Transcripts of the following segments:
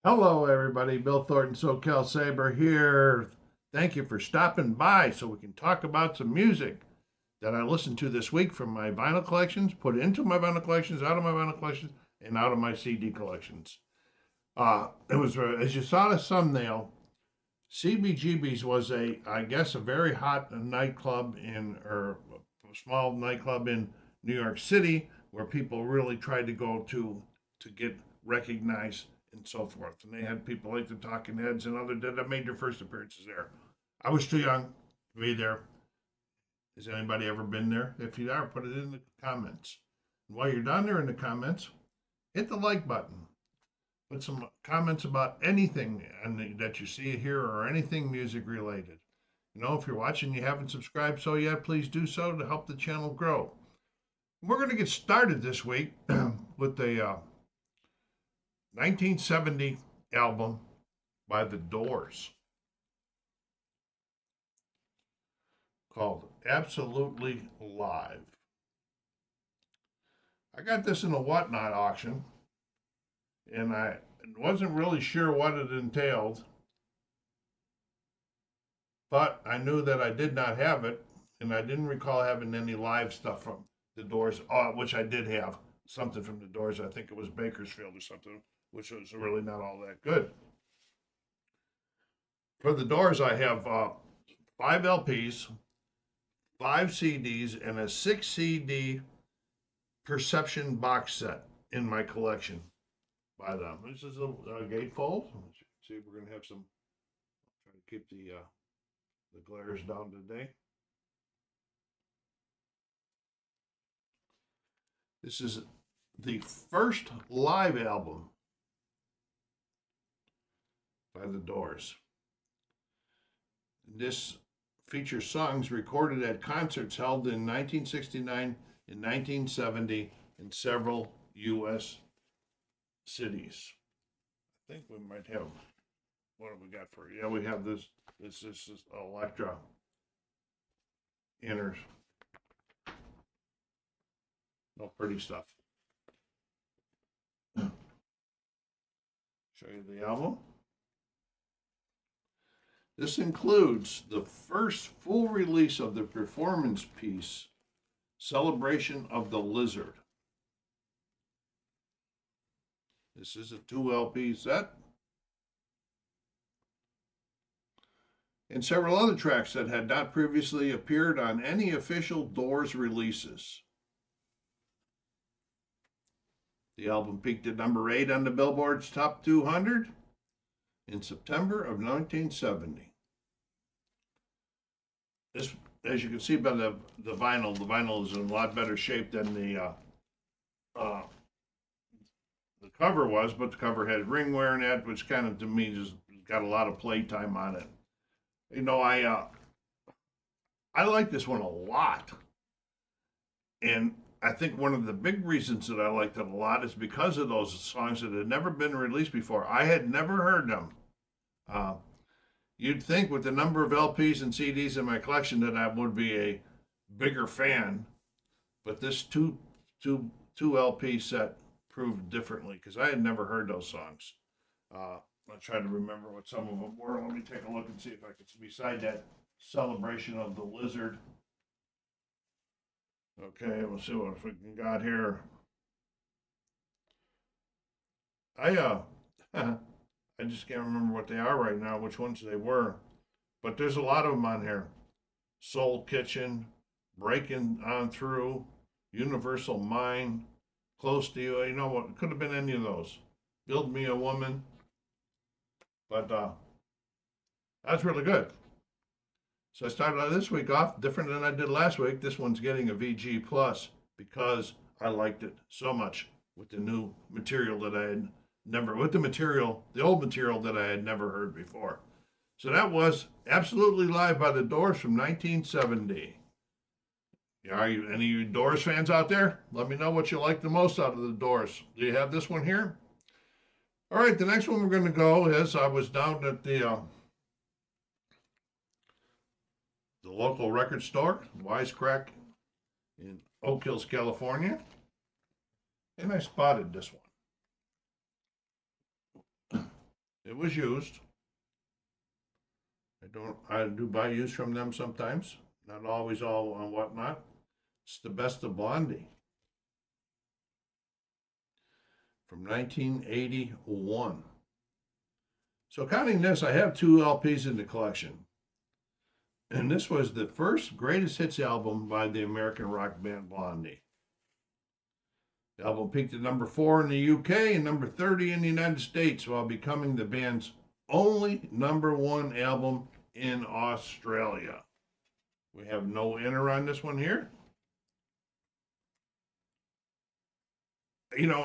Hello, everybody. Bill Thornton, SoCalSabre here. Thank you for stopping by so we can talk about some music that I listened to this week from my vinyl collections, put into my vinyl collections, out of my vinyl collections, and out of my CD collections. It was, as you saw the thumbnail, CBGB's was I guess, a very hot nightclub or a small nightclub in New York City where people really tried to go to get recognized and so forth. And they had people like the Talking Heads and other that made their first appearances there. I was too young to be there. Has anybody ever been there? If you are, put it in the comments. And while you're down there in the comments, hit the like button. Put some comments about anything that you see here or anything music related. If you're watching and you haven't subscribed so yet, please do so to help the channel grow. We're going to get started this week with the 1970 album by The Doors called Absolutely Live. I got this in a Whatnot auction, and I wasn't really sure what it entailed, but I knew that I did not have it, and I didn't recall having any live stuff from The Doors, which I did have something from The Doors. I think it was Bakersfield or something, which was really not all that good. For The Doors, I have 5 LPs, 5 CDs, and a 6 CD Perception box set in my collection by them. This is a gatefold. Let's see, we're going to have some. Try to keep the glares down today. This is the first live album by The Doors. This features songs recorded at concerts held in 1969 and 1970 in several U.S. cities. I think we might have, what have we got for you? Yeah, we have this. This is Electra inners. No pretty stuff. Show you the album. This includes the first full release of the performance piece, Celebration of the Lizard. This is a 2 LP set. And several other tracks that had not previously appeared on any official Doors releases. The album peaked at number 8 on the Billboard's Top 200 in September of 1970. This, as you can see by the vinyl is in a lot better shape than the cover was, but the cover had ringware in it, which kind of, to me, just got a lot of playtime on it. I like this one a lot. And I think one of the big reasons that I liked it a lot is because of those songs that had never been released before. I had never heard them. You'd think with the number of LPs and CDs in my collection that I would be a bigger fan, but this two LP set proved differently because I had never heard those songs. I tried to remember what some of them were. Let me take a look and see if I can, beside that Celebration of the Lizard. Okay, we'll see what we got here. I I just can't remember what they are right now, which ones they were, but there's a lot of them on here. Soul Kitchen, Breaking On Through, Universal Mind, Close to You. You know what? It could have been any of those. Build Me a Woman, but that's really good. So I started this week off different than I did last week. This one's getting a VG plus because I liked it so much with the new material that I had never, the old material that I had never heard before. So that was Absolutely Live by The Doors from 1970. Are you any of you Doors fans out there? Let me know what you like the most out of The Doors. Do you have this one here? All right, the next one we're going to go is, I was down at the local record store, Wisecrack, in Oak Hills, California, and I spotted this one. It was used. I do buy used from them sometimes. Not always all on whatnot. It's the best of Blondie from 1981. So counting this, I have two LPs in the collection. And this was the first greatest hits album by the American rock band Blondie. The album peaked at number 4 in the UK and number 30 in the United States, while becoming the band's only number 1 album in Australia. We have no enter on this one here. You know,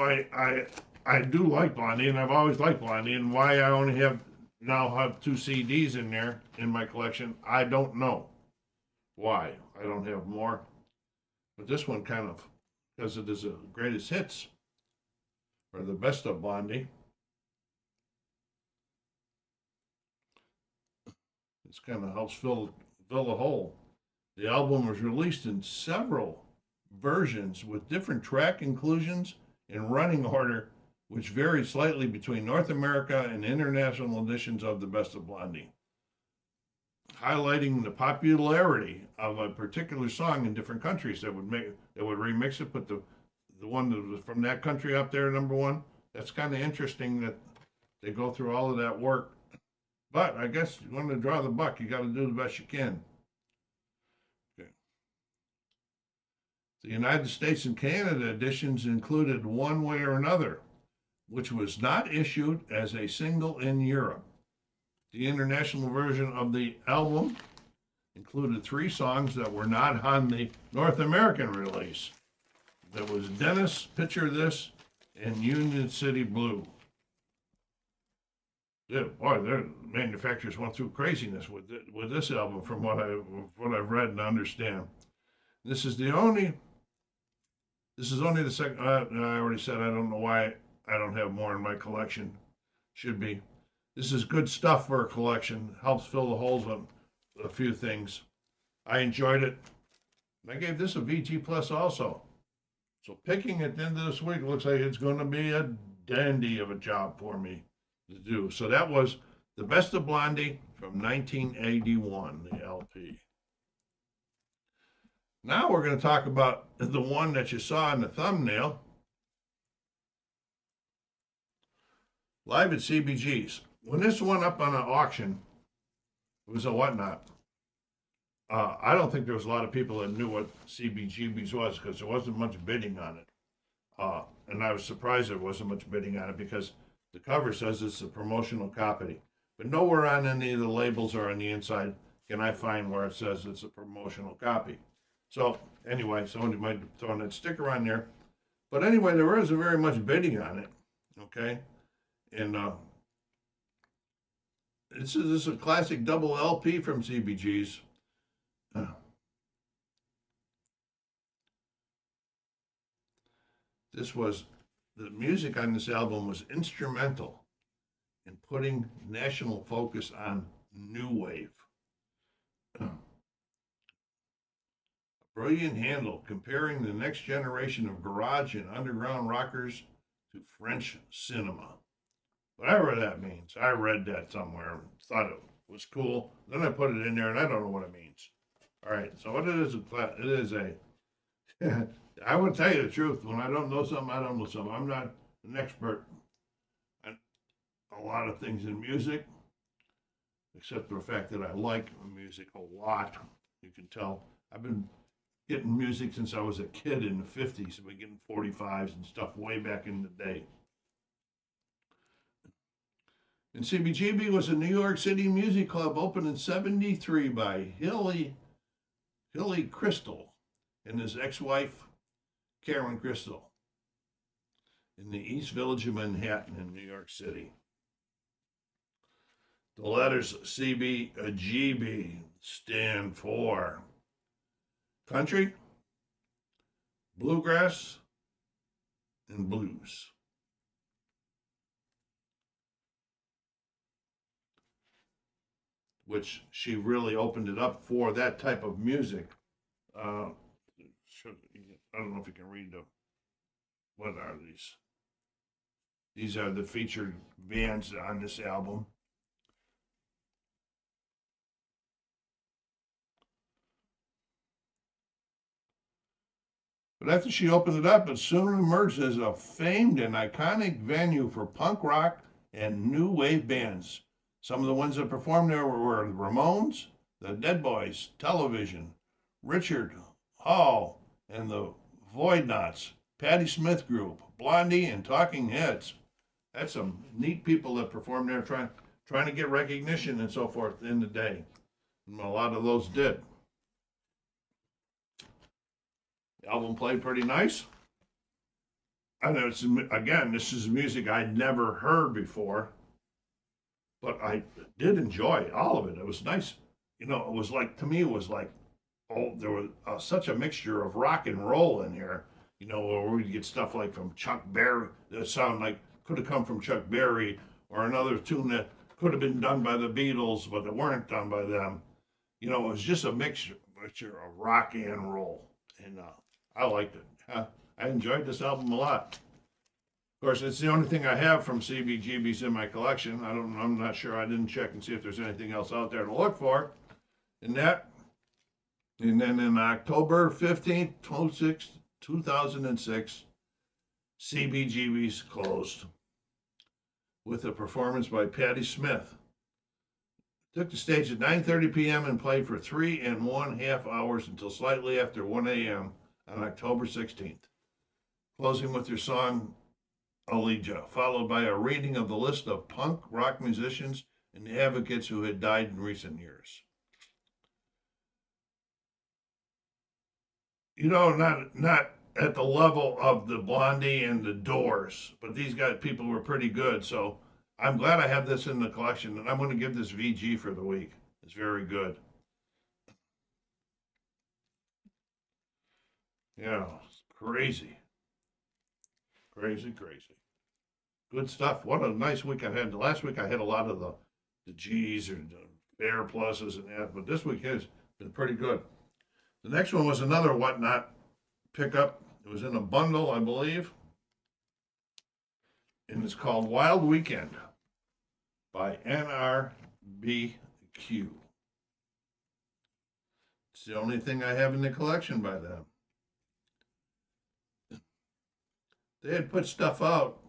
I do like Blondie, and I've always liked Blondie, and why I only now have 2 CDs in there in my collection, I don't know why I don't have more. But this one kind of, because it is the greatest hits, or the best of Blondie. This kind of helps fill the hole. The album was released in several versions with different track inclusions and running order, which varied slightly between North America and international editions of the Best of Blondie, highlighting the popularity of a particular song in different countries. That would remix it, put the one that was from that country up there, number 1. That's kind of interesting that they go through all of that work. But I guess you want to draw the buck, you got to do the best you can. Okay. The United States and Canada editions included One Way or Another, which was not issued as a single in Europe. The international version of the album included 3 songs that were not on the North American release. That was Dennis, Picture This, and Union City Blue. Yeah, boy, their manufacturers went through craziness with this album, from what I've read and understand. This is only the second. I already said I don't know why I don't have more in my collection. Should be. This is good stuff for a collection. Helps fill the holes on a few things. I enjoyed it. I gave this a VG plus also. So picking at the end of this week looks like it's going to be a dandy of a job for me to do. So that was the Best of Blondie from 1981, the LP. Now we're going to talk about the one that you saw in the thumbnail, live at CBG's. When this went up on an auction, it was a whatnot. I don't think there was a lot of people that knew what CBGB's was, because there wasn't much bidding on it. And I was surprised there wasn't much bidding on it, because the cover says it's a promotional copy. But nowhere on any of the labels or on the inside can I find where it says it's a promotional copy. So anyway, somebody might have thrown that sticker on there. But anyway, there wasn't very much bidding on it. Okay. And this is a classic double LP from CBG's. The music on this album was instrumental in putting national focus on new wave. A brilliant handle comparing the next generation of garage and underground rockers to French cinema. Whatever that means. I read that somewhere, thought it was cool. Then I put it in there and I don't know what it means. All right, so what it is a I would tell you the truth. When I don't know something, I don't know something. I'm not an expert on a lot of things in music, except for the fact that I like music a lot. You can tell. I've been getting music since I was a kid in the 50s. I've been getting 45s and stuff way back in the day. And CBGB was a New York City music club opened in '73 by Hilly Crystal and his ex-wife, Karen Crystal, in the East Village of Manhattan in New York City. The letters CBGB stand for country, bluegrass, and blues. Which she really opened it up for that type of music. I don't know if you can read what are these? These are the featured bands on this album. But after she opened it up, it soon emerged as a famed and iconic venue for punk rock and new wave bands. Some of the ones that performed there were the Ramones, the Dead Boys, Television, Richard Hall, and the Voidknots, Patti Smith Group, Blondie, and Talking Heads. That's some neat people that performed there trying to get recognition and so forth in the day. And a lot of those did. The album played pretty nice. I know it's, again, this is music I'd never heard before, but I did enjoy all of it. It was nice. You know, it was like, to me, it was like, oh, there was such a mixture of rock and roll in here. You know, where we'd get stuff like from Chuck Berry that sound like could have come from Chuck Berry, or another tune that could have been done by the Beatles, but it weren't done by them. You know, it was just a mixture of rock and roll, and I liked it. I enjoyed this album a lot. Of course, it's the only thing I have from CBGB's in my collection. I'm not sure. I didn't check and see if there's anything else out there to look for. And then in October 15th, 2006, CBGB's closed with a performance by Patti Smith. Took the stage at 9:30 p.m. and played for 3.5 hours until slightly after 1 a.m. on October 16th, closing with their song Elijah, followed by a reading of the list of punk rock musicians and advocates who had died in recent years. You know, not at the level of the Blondie and the Doors, but these people were pretty good. So I'm glad I have this in the collection, and I'm going to give this VG for the week. It's very good. Yeah, it's crazy. Crazy, crazy. Good stuff. What a nice week I've had. Last week I had a lot of the G's or the Bear Pluses and that, but this week has been pretty good. The next one was another Whatnot pickup. It was in a bundle, I believe. And it's called Wild Weekend by NRBQ. It's the only thing I have in the collection by them. They had put stuff out,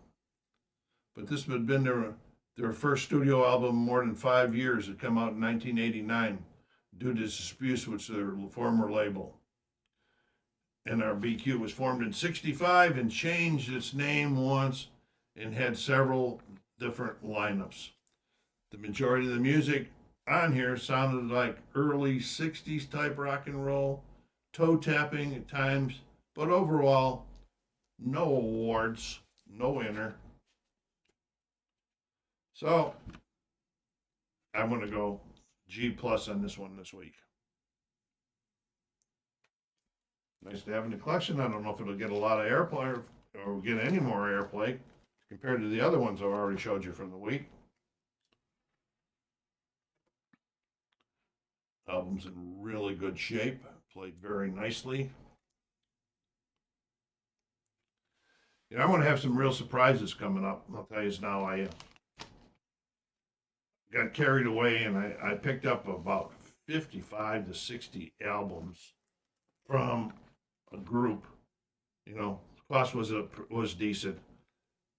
but this had been their first studio album in more than 5 years. It came out in 1989 due to disputes with their former label. NRBQ was formed in '65 and changed its name once and had several different lineups. The majority of the music on here sounded like early '60s type rock and roll, toe tapping at times, but overall, no awards, no winner. So I'm going to go G plus on this one this week. Nice to have in the collection. I don't know if it'll get a lot of airplay or get any more airplay compared to the other ones I've already showed you from the week. Album's in really good shape, played very nicely. You know, I'm going to have some real surprises coming up. I'll tell you now, I got carried away and I picked up about 55 to 60 albums from a group. You know, the cost was decent,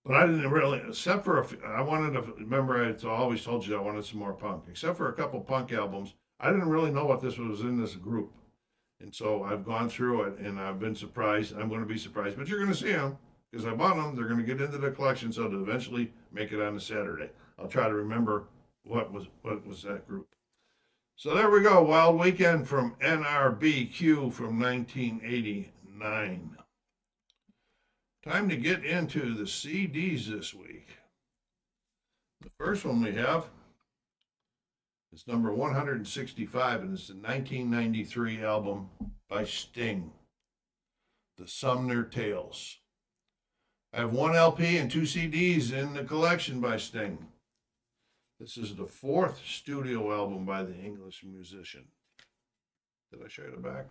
but I didn't really, except for I wanted to remember. I always told you I wanted some more punk, except for a couple punk albums. I didn't really know what this was in this group, and so I've gone through it and I've been surprised. I'm going to be surprised, but you're going to see them because I bought them. They're going to get into the collection, so to eventually make it on a Saturday. I'll try to remember what was that group. So there we go. Wild Weekend from NRBQ from 1989. Time to get into the CDs this week. The first one we have is number 165, and it's the 1993 album by Sting, The Sumner Tales. I have one LP and two CDs in the collection by Sting. This is the fourth studio album by the English musician. Did I show you the back?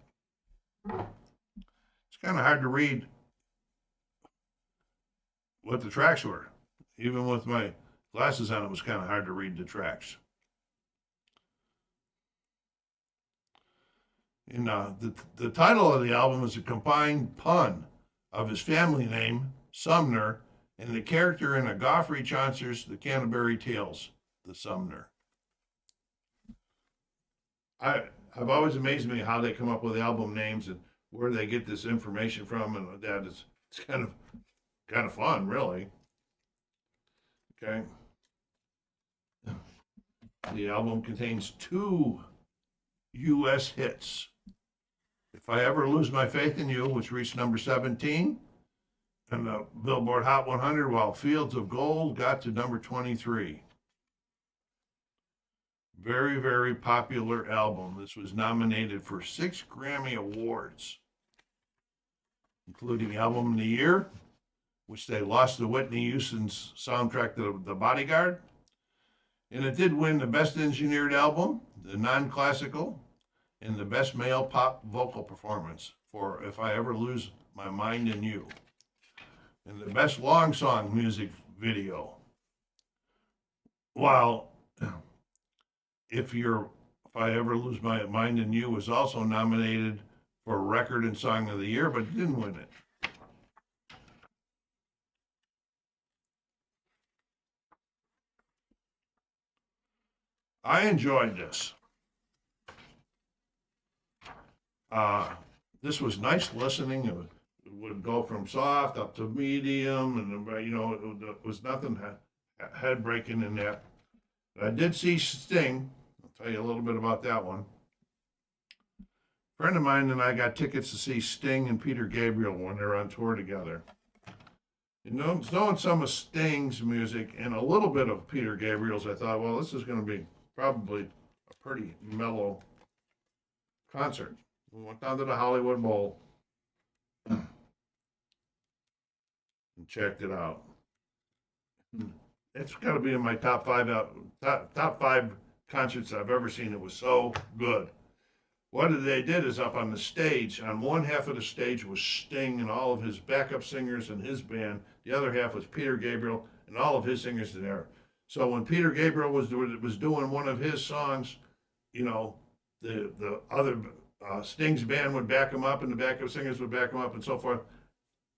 It's kind of hard to read what the tracks were. even with my glasses on, it was kind of hard to read the tracks. And the title of the album is a combined pun of his family name, Sumner, and the character in a Geoffrey Chaucer's The Canterbury Tales, the Sumner. I've always amazed me how they come up with album names and where they get this information from, and that is it's kind of fun, really. Okay. The album contains 2 U.S. hits. If I Ever Lose My Faith in You, which reached number 17 and the Billboard Hot 100, while Fields of Gold got to number 23. Very, very popular album. This was nominated for 6 Grammy Awards, including Album of the Year, which they lost to Whitney Houston's soundtrack to The Bodyguard. And it did win the Best Engineered Album, the Non-Classical, and the Best Male Pop Vocal Performance for If I Ever Lose My Mind in You, and the Best Long Song Music Video. While If I Ever Lose My Mind in You was also nominated for Record and Song of the Year, but didn't win it. I enjoyed this. This was nice listening. It would go from soft up to medium, and it was nothing head breaking in that. I did see Sting. I'll tell you a little bit about that one. A friend of mine and I got tickets to see Sting and Peter Gabriel when they're on tour together. And knowing some of Sting's music and a little bit of Peter Gabriel's, I thought, well, this is going to be probably a pretty mellow concert. We went down to the Hollywood Bowl and checked it out. It's got to be in my top five concerts I've ever seen. It was so good. What they did is up on the stage, on one half of the stage was Sting and all of his backup singers and his band. The other half was Peter Gabriel and all of his singers there. So when Peter Gabriel was doing one of his songs, the other Sting's band would back him up and the backup singers would back him up and so forth.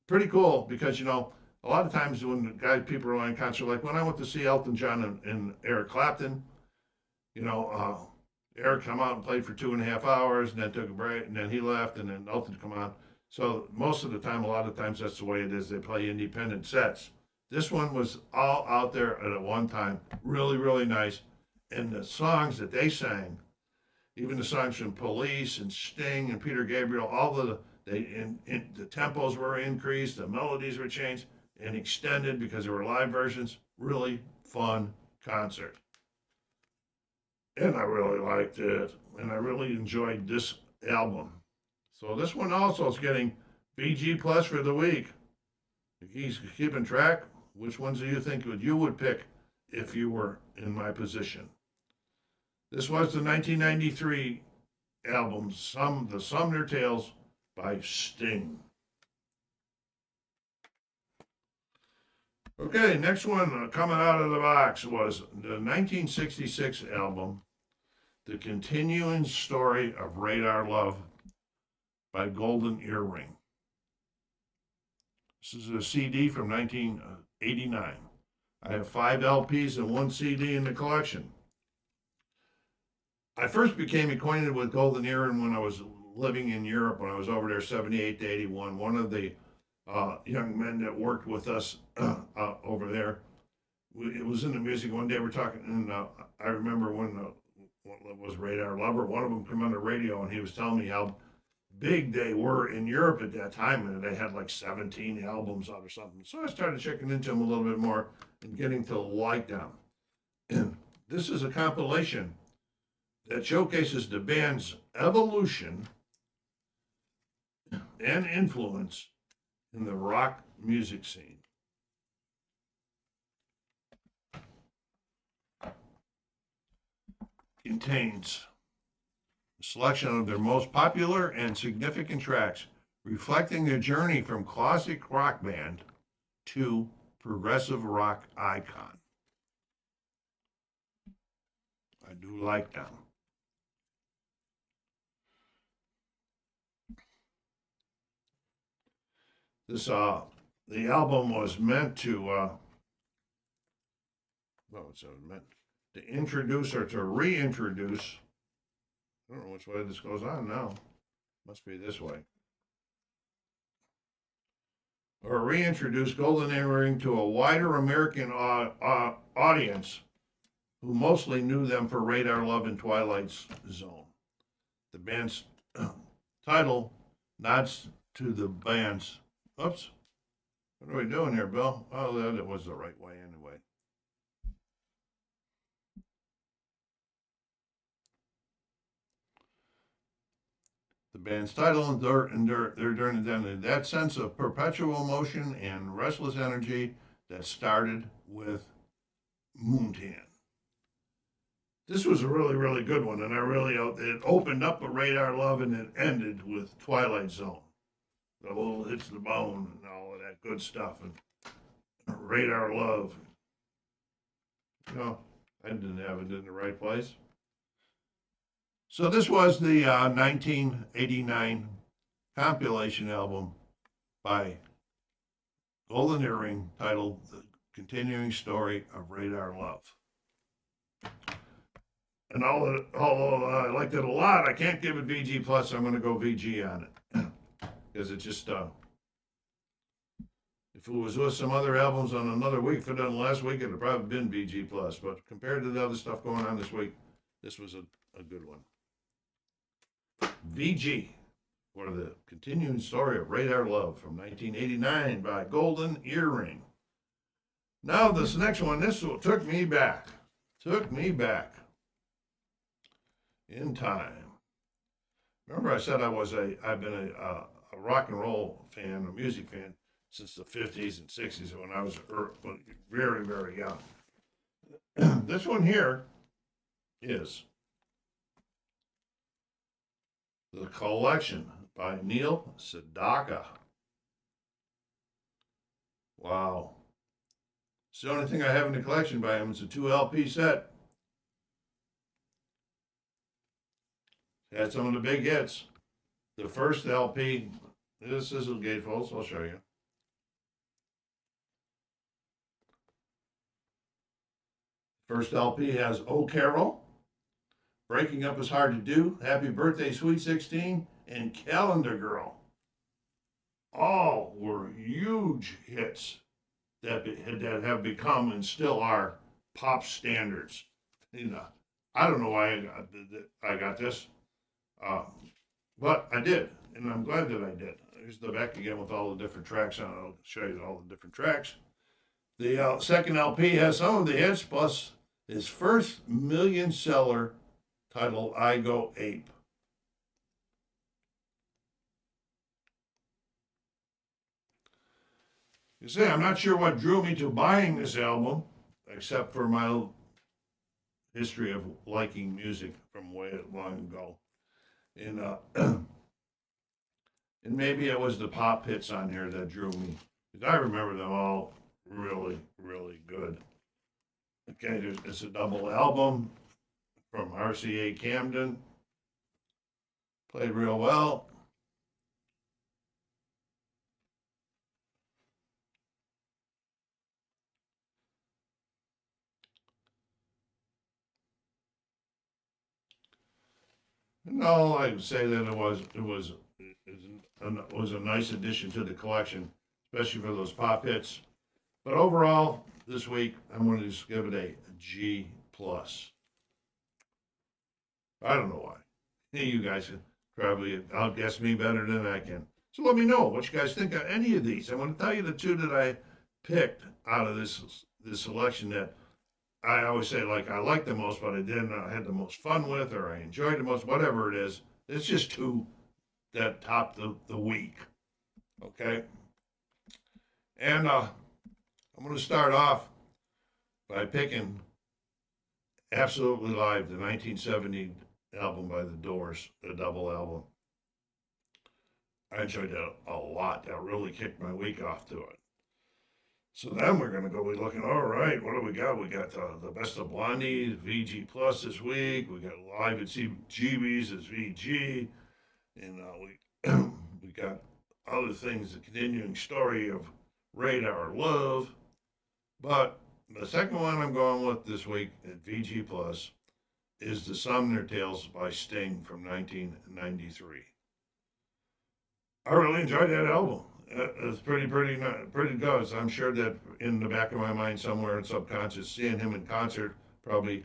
Pretty cool because, a lot of times when people are on concert, like when I went to see Elton John and Eric Clapton, Eric come out and played for 2.5 hours and then took a break and then he left and then Elton come on. So most of the time, a lot of times that's the way it is. They play independent sets. This one was all out there at one time. Really, really nice. And the songs that they sang, even the songs from Police and Sting and Peter Gabriel, all the tempos were increased, the melodies were changed and extended because there were live versions. Really fun concert. And I really liked it. And I really enjoyed this album. So this one also is getting BG Plus for the week. He's keeping track. Which ones do you think you would pick if you were in my position? This was the 1993 album, The Sumner Tales by Sting. Okay, next one coming out of the box was the 1966 album, The Continuing Story of Radar Love by Golden Earring. This is a CD from 1989. I have 5 LPs and 1 CD in the collection. I first became acquainted with Golden Earring when I was living in Europe, when I was over there 78 to 81. One of the young men that worked with us over there, it was in the music. One day we're talking, and I remember when it was Radar Lover, one of them came on the radio and he was telling me how big they were in Europe at that time, and they had like 17 albums out or something. So I started checking into them a little bit more and getting to like them. And this is a compilation that showcases the band's evolution and influence in the rock music scene. Contains a selection of their most popular and significant tracks, reflecting their journey from classic rock band to progressive rock icon. I do like them. This the album was meant to it's meant to introduce or to reintroduce. I don't know which way this goes on now. Must be this way. Or reintroduce Golden Earring to a wider American audience who mostly knew them for Radar Love and Twilight Zone. The band's title nods to the band's. Oops. What are we doing here, Bill? Oh, that was the right way anyway. The band's title and their identity. That sense of perpetual motion and restless energy that started with Moontan. This was a really, really good one, and it opened up a Radar Love and it ended with Twilight Zone. The little hits the bone and all of that good stuff, and Radar Love. No, I didn't have it in the right place. So this was the 1989 compilation album by Golden Earring titled The Continuing Story of Radar Love. And although I liked it a lot, I can't give it VG+, so I'm going to go VG on it. Because it just, if it was with some other albums on another week, if it done last week, it would have probably been VG+. But compared to the other stuff going on this week, this was a good one. VG, for the continuing story of Radar Love from 1989 by Golden Earring. Now this next one, this took me back in time. Remember I said I've been a rock and roll fan, a music fan, since the 50s and 60s when I was very, very young. This one here is The Collection by Neil Sedaka. Wow. It's the only thing I have in the collection by him. It's a 2 LP set. Had some of the big hits. The first LP, this is a gatefold, so I'll show you. First LP has Oh Carol, Breaking Up Is Hard to Do, Happy Birthday Sweet 16, and Calendar Girl. All were huge hits that have become and still are pop standards. You know, I don't know why I got this, but I did, and I'm glad that I did. Here's the back again with all the different tracks on it. I'll show you all the different tracks. The second LP has some of the hits, plus his first million seller titled I Go Ape. You see, I'm not sure what drew me to buying this album, except for my history of liking music from way long ago. And maybe it was the pop hits on here that drew me. Because I remember them all really, really good. Okay, it's a double album from RCA Camden. Played real well. No, I would say that it was a nice addition to the collection, especially for those pop hits. But overall, this week I'm going to just give it a G plus. I don't know why. Hey, you guys can probably outguess me better than I can. So let me know what you guys think of any of these. I want to tell you the two that I picked out of this selection that I always say, like, I like the most, but I didn't. I had the most fun with, or I enjoyed the most, whatever it is. It's just two that top the week. Okay? And I'm going to start off by picking Absolutely Live, the 1970 album by The Doors, the double album. I enjoyed that a lot. That really kicked my week off to it. So then we're going to go be looking, all right, what do we got? We got the Best of Blondie, VG Plus this week. We got Live at CGB's as VG. And we got other things, the continuing story of Radar Love. But the second one I'm going with this week at VG Plus is The Sumner Tales by Sting from 1993. I really enjoyed that album. It's pretty good. So I'm sure that in the back of my mind somewhere in subconscious, seeing him in concert probably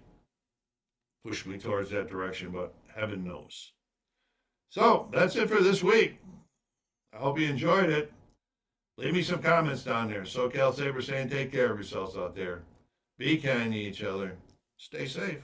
pushed me towards that direction, but heaven knows. So that's it for this week. I hope you enjoyed it. Leave me some comments down there. SoCalSabre saying take care of yourselves out there. Be kind to each other. Stay safe.